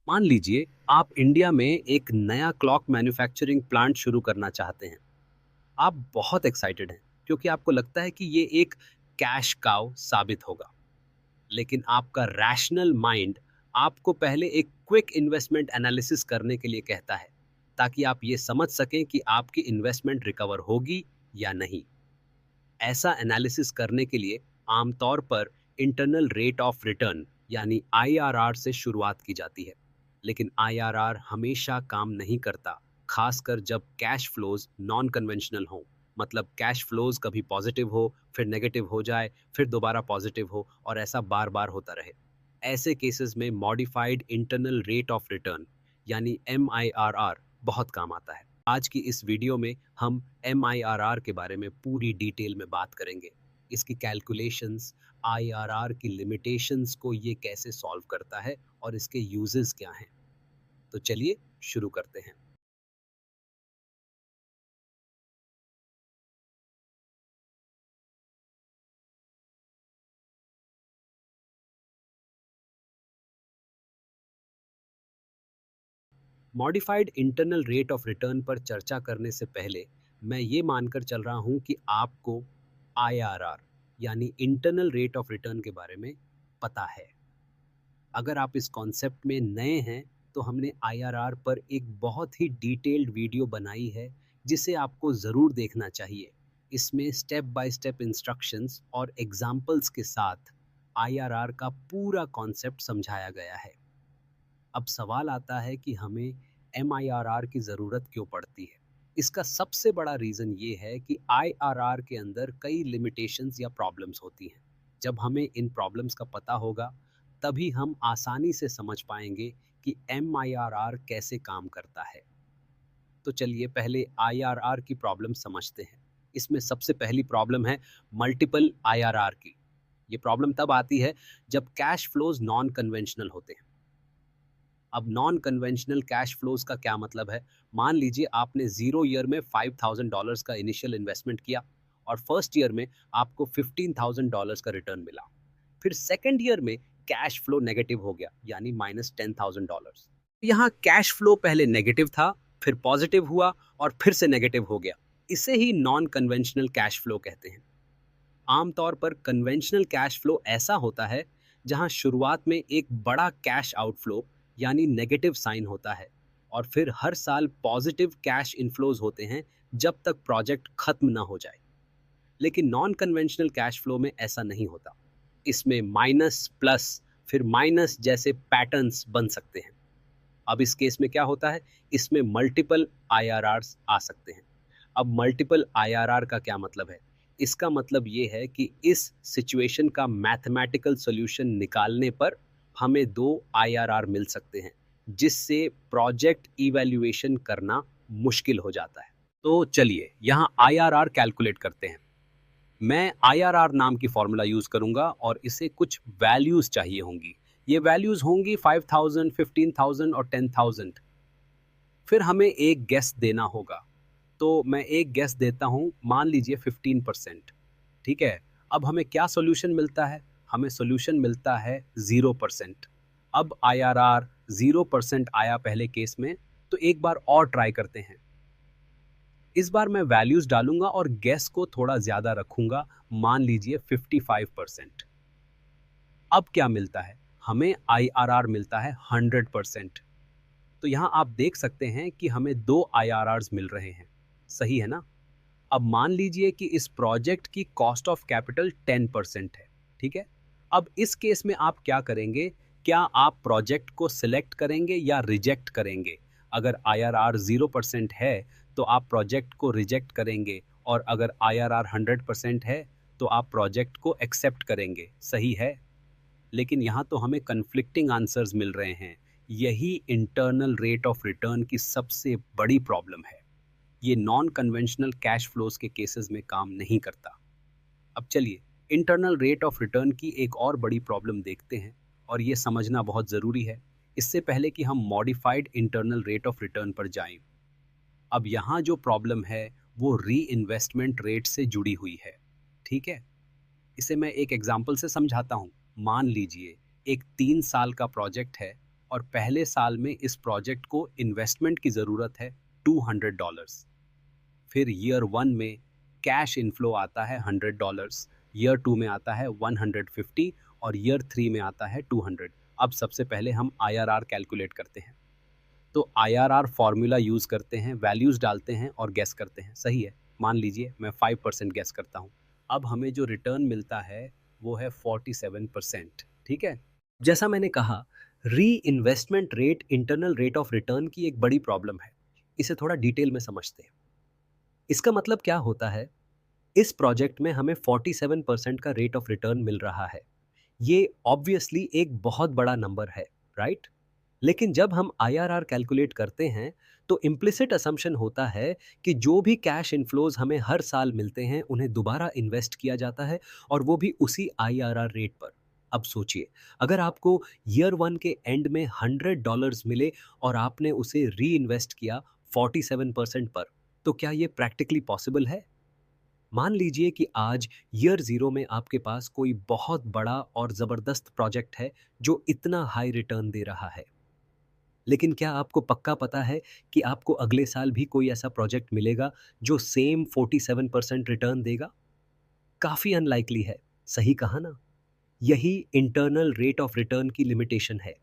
मान लीजिए आप इंडिया में एक नया क्लॉक मैन्युफैक्चरिंग प्लांट शुरू करना चाहते हैं। आप बहुत एक्साइटेड हैं क्योंकि आपको लगता है कि ये एक कैश काउ साबित होगा। लेकिन आपका रैशनल माइंड आपको पहले एक क्विक इन्वेस्टमेंट एनालिसिस करने के लिए कहता है, ताकि आप ये समझ सकें कि आपकी इन्वेस्टमेंट रिकवर होगी या नहीं। ऐसा एनालिसिस करने के लिए आमतौर पर इंटरनल रेट ऑफ रिटर्न यानी आईआरआर से शुरुआत की जाती है। लेकिन आईआरआर हमेशा काम नहीं करता, खासकर जब कैश फ्लोज नॉन कन्वेंशनल हो। मतलब कैश फ्लोज कभी पॉजिटिव हो, फिर नेगेटिव हो जाए, फिर दोबारा पॉजिटिव हो और ऐसा बार बार होता रहे। ऐसे केसेस में modified internal rate of return यानी एम बहुत काम आता है। आज की इस वीडियो में हम एम के बारे में पूरी डिटेल में बात करेंगे। इसकी कैलकुलेशंस, आईआरआर की लिमिटेशंस को ये कैसे सॉल्व करता है और इसके यूजेस क्या हैं। तो चलिए शुरू करते हैं। Modified internal rate of return पर चर्चा करने से पहले मैं ये मानकर चल रहा हूँ कि आपको आईआरआर यानी इंटरनल रेट ऑफ रिटर्न के बारे में पता है। अगर आप इस कॉन्सेप्ट में नए हैं तो हमने आईआरआर पर एक बहुत ही डिटेल्ड वीडियो बनाई है, जिसे आपको ज़रूर देखना चाहिए। इसमें स्टेप बाय स्टेप इंस्ट्रक्शंस और एग्जाम्पल्स के साथ आईआरआर का पूरा कॉन्सेप्ट समझाया गया है। अब सवाल आता है कि हमें एम की ज़रूरत क्यों पड़ती है। इसका सबसे बड़ा रीज़न ये है कि आईआरआर के अंदर कई लिमिटेशंस या प्रॉब्लम्स होती हैं। जब हमें इन प्रॉब्लम्स का पता होगा, तभी हम आसानी से समझ पाएंगे कि एम कैसे काम करता है। तो चलिए पहले आईआरआर की प्रॉब्लम समझते हैं। इसमें सबसे पहली प्रॉब्लम है मल्टीपल आईआरआर की। ये प्रॉब्लम तब आती है जब कैश फ्लोज नॉन कन्वेंशनल होते हैं। अब नॉन कन्वेंशनल कैश फ्लोज का क्या मतलब है। मान लीजिए आपने 0 ईयर में $5,000 का इनिशियल इन्वेस्टमेंट किया और फर्स्ट ईयर में आपको $15,000 का रिटर्न मिला। फिर सेकेंड ईयर में कैश फ्लो नेगेटिव हो गया यानी -$10,000। यहाँ कैश फ्लो पहले नेगेटिव था, फिर पॉजिटिव हुआ और फिर से नेगेटिव हो गया। इसे ही नॉन कन्वेंशनल कैश फ्लो कहते हैं। आमतौर पर कन्वेंशनल कैश फ्लो ऐसा होता है जहां शुरुआत में एक बड़ा कैश आउटफ्लो यानी नेगेटिव साइन होता है और फिर हर साल पॉजिटिव कैश इनफ्लोज होते हैं जब तक प्रोजेक्ट खत्म ना हो जाए। लेकिन नॉन कन्वेंशनल कैश फ्लो में ऐसा नहीं होता। इसमें माइनस प्लस फिर माइनस जैसे पैटर्न्स बन सकते हैं। अब इस केस में क्या होता है, इसमें मल्टीपल आईआरआर्स आ सकते हैं। अब मल्टीपल आईआरआर का क्या मतलब है। इसका मतलब ये है कि इस सिचुएशन का मैथमेटिकल सॉल्यूशन निकालने पर हमें दो आईआरआर मिल सकते हैं, जिससे प्रोजेक्ट इवैल्यूएशन करना मुश्किल हो जाता है। तो चलिए यहाँ आईआरआर कैलकुलेट करते हैं। मैं आईआरआर नाम की फॉर्मूला यूज करूंगा और इसे कुछ वैल्यूज चाहिए होंगी। ये वैल्यूज होंगी 5,000, 15,000 और 10,000। फिर हमें एक गेस देना होगा। तो मैं एक गेस देता हूं, मान लीजिए 15%। ठीक है। अब हमें क्या सॉल्यूशन मिलता है, हमें सॉल्यूशन मिलता है 0%। अब आईआरआर 0% आया पहले केस में, तो एक बार और ट्राई करते हैं। इस बार मैं वैल्यूज डालूंगा और गेस को थोड़ा ज्यादा रखूंगा, मान लीजिए 55%। अब क्या मिलता है, हमें आईआरआर मिलता है 100%। तो यहां आप देख सकते हैं कि हमें दो आईआरआर्स मिल रहे हैं। सही है ना। अब मान लीजिए कि इस प्रोजेक्ट की कॉस्ट ऑफ कैपिटल 10% है। ठीक है। अब इस केस में आप क्या करेंगे, क्या आप प्रोजेक्ट को सिलेक्ट करेंगे या रिजेक्ट करेंगे। अगर आईआरआर 0% है तो आप प्रोजेक्ट को रिजेक्ट करेंगे, और अगर आईआरआर 100% है तो आप प्रोजेक्ट को एक्सेप्ट करेंगे। सही है। लेकिन यहाँ तो हमें कन्फ्लिक्टिंग आंसर्स मिल रहे हैं। यही इंटरनल रेट ऑफ रिटर्न की सबसे बड़ी प्रॉब्लम है। ये नॉन कन्वेंशनल कैश फ्लोज के केसेस में काम नहीं करता। अब चलिए इंटरनल रेट ऑफ रिटर्न की एक और बड़ी प्रॉब्लम देखते हैं, और ये समझना बहुत ज़रूरी है इससे पहले कि हम modified internal rate of return पर जाएं। अब यहाँ जो प्रॉब्लम है वो री इन्वेस्टमेंट रेट से जुड़ी हुई है। ठीक है। इसे मैं एक एग्जाम्पल से समझाता हूँ। मान लीजिए एक 3 साल का प्रोजेक्ट है और पहले साल में इस प्रोजेक्ट को इन्वेस्टमेंट की ज़रूरत है $200। फिर ईयर 1 में कैश इनफ्लो आता है $100, ईयर 2 में आता है 150 और ईयर 3 में आता है 200। अब सबसे पहले हम आईआरआर कैलकुलेट करते हैं। तो आईआरआर फॉर्मूला यूज़ करते हैं, वैल्यूज़ डालते हैं और गेस करते हैं। सही है, मान लीजिए मैं 5% गेस करता हूँ। अब हमें जो रिटर्न मिलता है वो है 47%। ठीक है, जैसा मैंने कहा, री investment rate internal rate of return की एक बड़ी प्रॉब्लम है। इसे थोड़ा डिटेल में समझते हैं। इसका मतलब क्या होता है, इस प्रोजेक्ट में हमें 47% का रेट ऑफ रिटर्न मिल रहा है। ये ऑब्वियसली एक बहुत बड़ा नंबर है, राइट? लेकिन जब हम आईआरआर कैलकुलेट करते हैं तो इम्प्लिसिट असम्पशन होता है कि जो भी कैश इनफ्लोज हमें हर साल मिलते हैं उन्हें दोबारा इन्वेस्ट किया जाता है और वो भी उसी आईआरआर रेट पर। अब सोचिए, अगर आपको ईयर 1 के एंड में $100 मिले और आपने उसे री इन्वेस्ट किया 47% पर, तो क्या ये प्रैक्टिकली पॉसिबल है? मान लीजिए कि आज ईयर 0 में आपके पास कोई बहुत बड़ा और ज़बरदस्त प्रोजेक्ट है जो इतना हाई रिटर्न दे रहा है। लेकिन क्या आपको पक्का पता है कि आपको अगले साल भी कोई ऐसा प्रोजेक्ट मिलेगा जो सेम 47% रिटर्न देगा? काफ़ी अनलाइकली है, सही कहा ना? यही इंटरनल रेट ऑफ रिटर्न की लिमिटेशन है।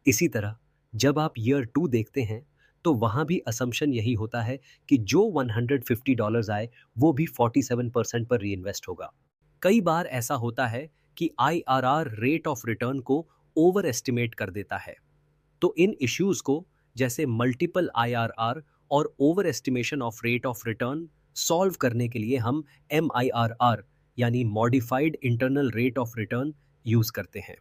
इसी तरह जब आप ईयर 2 देखते हैं, तो वहाँ भी असम्पशन यही होता है कि जो $150 आए, वो भी 47% पर रीइन्वेस्ट होगा। कई बार ऐसा होता है कि आईआरआर रेट ऑफ रिटर्न को ओवर एस्टिमेट कर देता है। तो इन इश्यूज को, जैसे मल्टीपल आईआरआर और over estimation of rate of return, solve करने के लिए हम एमआईआरआर यानी modified internal rate of return use करते हैं।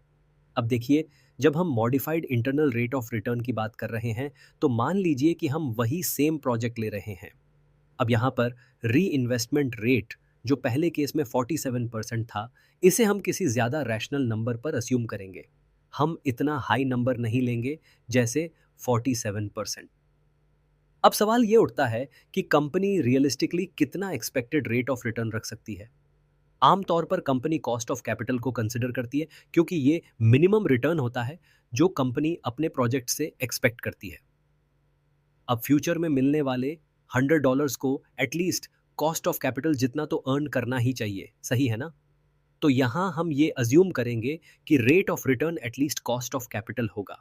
अब देखिए, जब हम modified internal rate of return की बात कर रहे हैं, तो मान लीजिए कि हम वही सेम प्रोजेक्ट ले रहे हैं। अब यहाँ पर री इन्वेस्टमेंट रेट, जो पहले केस में 47% था, इसे हम किसी ज़्यादा रैशनल नंबर पर अस्यूम करेंगे। हम इतना हाई नंबर नहीं लेंगे, जैसे 47%। अब सवाल ये उठता है कि कंपनी रियलिस्टिकली कितना एक्सपेक्टेड रेट ऑफ रिटर्न रख सकती है। आमतौर पर कंपनी कॉस्ट ऑफ कैपिटल को कंसिडर करती है, क्योंकि ये मिनिमम रिटर्न होता है जो कंपनी अपने प्रोजेक्ट से एक्सपेक्ट करती है। अब फ्यूचर में मिलने वाले $100 को एटलीस्ट कॉस्ट ऑफ कैपिटल जितना तो अर्न करना ही चाहिए, सही है ना? तो यहाँ हम ये अज्यूम करेंगे कि rate of return at least cost of capital होगा।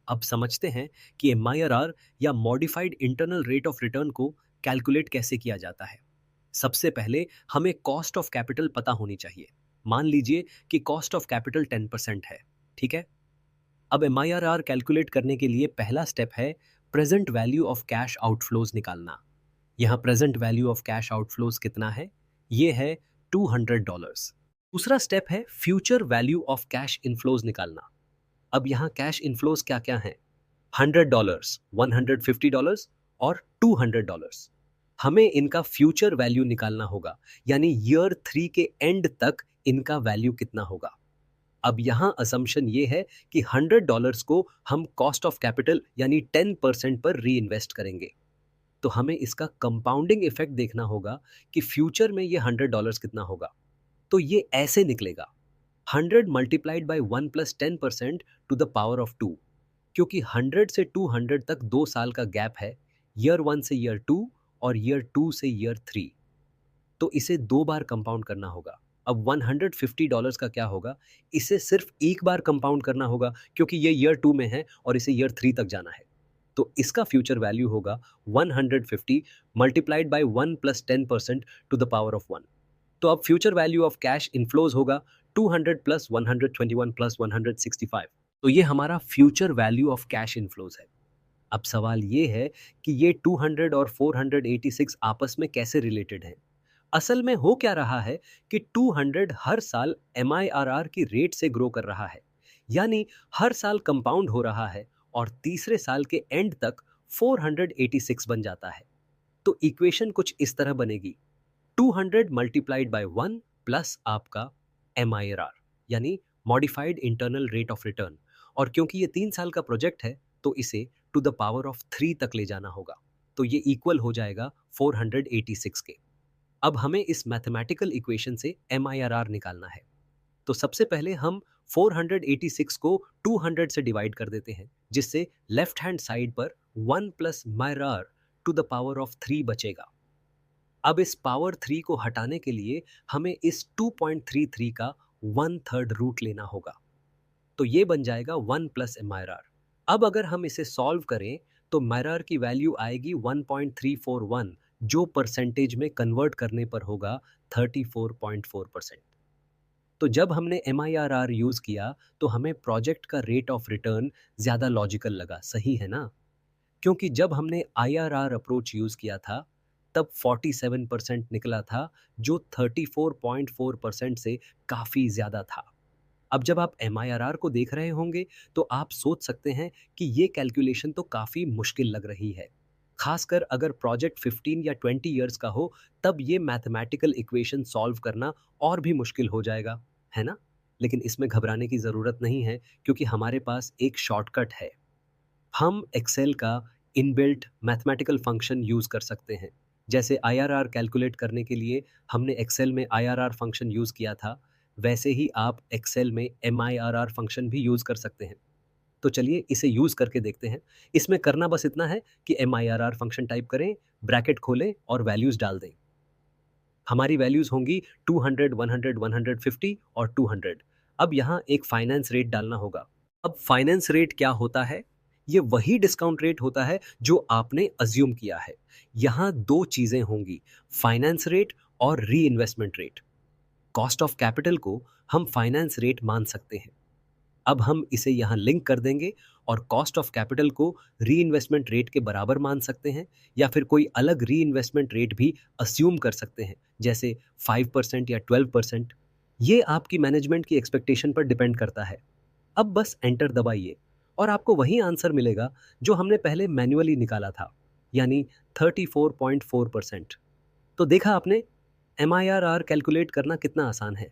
अब समझते हैं कि एमआईआरआर या modified internal rate of return को कैलकुलेट कैसे किया जाता है। सबसे पहले हमें कॉस्ट ऑफ कैपिटल पता होनी चाहिए। मान लीजिए कि कॉस्ट ऑफ कैपिटल 10% है, ठीक है? अब एमआईआरआर कैलकुलेट करने के लिए पहला स्टेप है present value of cash outflows निकालना। यहाँ present value of cash outflows कितना है? ये है $200। दूसरा स्टेप है future value of cash inflows निकालना। अब यहाँ कैश इनफ्लोज क्या क्या हैं? $100, $150 और $200। हमें इनका फ्यूचर वैल्यू निकालना होगा, यानी ईयर 3 के एंड तक इनका वैल्यू कितना होगा। अब यहाँ असम्पशन ये है कि $100 को हम कॉस्ट ऑफ कैपिटल यानी 10% पर री इन्वेस्ट करेंगे। तो हमें इसका कंपाउंडिंग इफेक्ट देखना होगा कि फ्यूचर में ये $100 कितना होगा। तो ये ऐसे निकलेगा, 100 multiplied by 1 plus 10% to the power of 2। क्योंकि 100 से 200 तक 2 साल का गैप है, ईयर 1 से ईयर 2 और ईयर 2 से ईयर 3। तो इसे 2 बार कंपाउंड करना होगा। अब $150 का क्या होगा? इसे सिर्फ एक बार कंपाउंड करना होगा, क्योंकि ये ईयर 2 में है और इसे ईयर 3 तक जाना है। तो इसका फ्यूचर वैल्यू होगा 150 multiplied by 1 plus 10% to the power of 1। तो अब future value of cash inflows होगा 200 प्लस 121 प्लस 165। तो ये हमारा future value of cash inflows है। अब सवाल ये है कि ये 200 और 486 आपस में कैसे रिलेटेड हैं? असल में हो क्या रहा है कि 200 हर साल एमआईआरआर की रेट से ग्रो कर रहा है, यानी हर साल कंपाउंड हो रहा है और तीसरे साल के एंड तक 486 बन जाता है। तो इक्वेशन कुछ इस तरह बनेगी, 200 मल्टीप्लाइड बाय 1 प्लस आपका एमआईआरआर यानी modified internal rate of return. और क्योंकि ये 3 साल का प्रोजेक्ट है, तो इसे टू द पावर ऑफ 3 तक ले जाना होगा। तो ये इक्वल हो जाएगा 486 के। अब हमें इस मैथमेटिकल इक्वेशन से एमआईआरआर निकालना है। तो सबसे पहले हम 486 को 200 से डिवाइड कर देते हैं, जिससे लेफ्ट हैंड साइड पर 1 प्लस माइरार टू द पावर ऑफ 3 बचेगा। अब इस पावर 3 को हटाने के लिए हमें इस 2.33 का 1/3 रूट लेना होगा। तो ये बन जाएगा 1 प्लस माइरार। अब अगर हम इसे सॉल्व करें तो माइरार की वैल्यू आएगी 1.341, जो परसेंटेज में कन्वर्ट करने पर होगा 34.4%। तो जब हमने MIRR यूज किया तो हमें प्रोजेक्ट का रेट ऑफ रिटर्न ज्यादा लॉजिकल लगा, सही है ना? क्योंकि जब हमने IRR अप्रोच यूज किया था तब 47% निकला था, जो 34.4% से काफी ज्यादा था। अब जब आप MIRR को देख रहे होंगे तो आप सोच सकते हैं कि ये कैलकुलेशन तो काफी मुश्किल लग रही है। खासकर अगर प्रोजेक्ट 15 या 20 इयर्स का हो, तब ये मैथमेटिकल इक्वेशन सॉल्व करना और भी मुश्किल हो जाएगा, है ना? लेकिन इसमें घबराने की ज़रूरत नहीं है, क्योंकि हमारे पास एक शॉर्टकट है। हम एक्सेल का इनबिल्ट मैथमेटिकल फंक्शन यूज़ कर सकते हैं। जैसे IRR कैलकुलेट करने के लिए हमने एक्सेल में IRR फंक्शन यूज़ किया था, वैसे ही आप एक्सेल में MIRR फंक्शन भी यूज़ कर सकते हैं। तो चलिए इसे यूज़ करके देखते हैं। इसमें करना बस इतना है कि MIRR फंक्शन टाइप करें, ब्रैकेट खोलें और वैल्यूज़ डाल दें। हमारी वैल्यूज़ होंगी 200, 100, 150 और 200। अब यहाँ एक फाइनेंस रेट डालना होगा। अब फाइनेंस रेट क्या होता है? ये वही डिस्काउंट रेट होता है जो आपने अज्यूम किया है। यहाँ दो चीज़ें होंगी, फाइनेंस रेट और री investment rate. Cost of capital को हम फाइनेंस रेट मान सकते हैं। अब हम इसे यहाँ लिंक कर देंगे और कॉस्ट ऑफ कैपिटल को री इन्वेस्टमेंट रेट के बराबर मान सकते हैं, या फिर कोई अलग री इन्वेस्टमेंट रेट भी अस्यूम कर सकते हैं, जैसे 5% या 12%। ये आपकी मैनेजमेंट की एक्सपेक्टेशन पर डिपेंड करता है। अब बस एंटर दबाइए और आपको वही आंसर मिलेगा जो हमने पहले मैन्युअली निकाला था, यानी 34.4%। तो देखा आपने, MIRR कैलकुलेट करना कितना आसान है।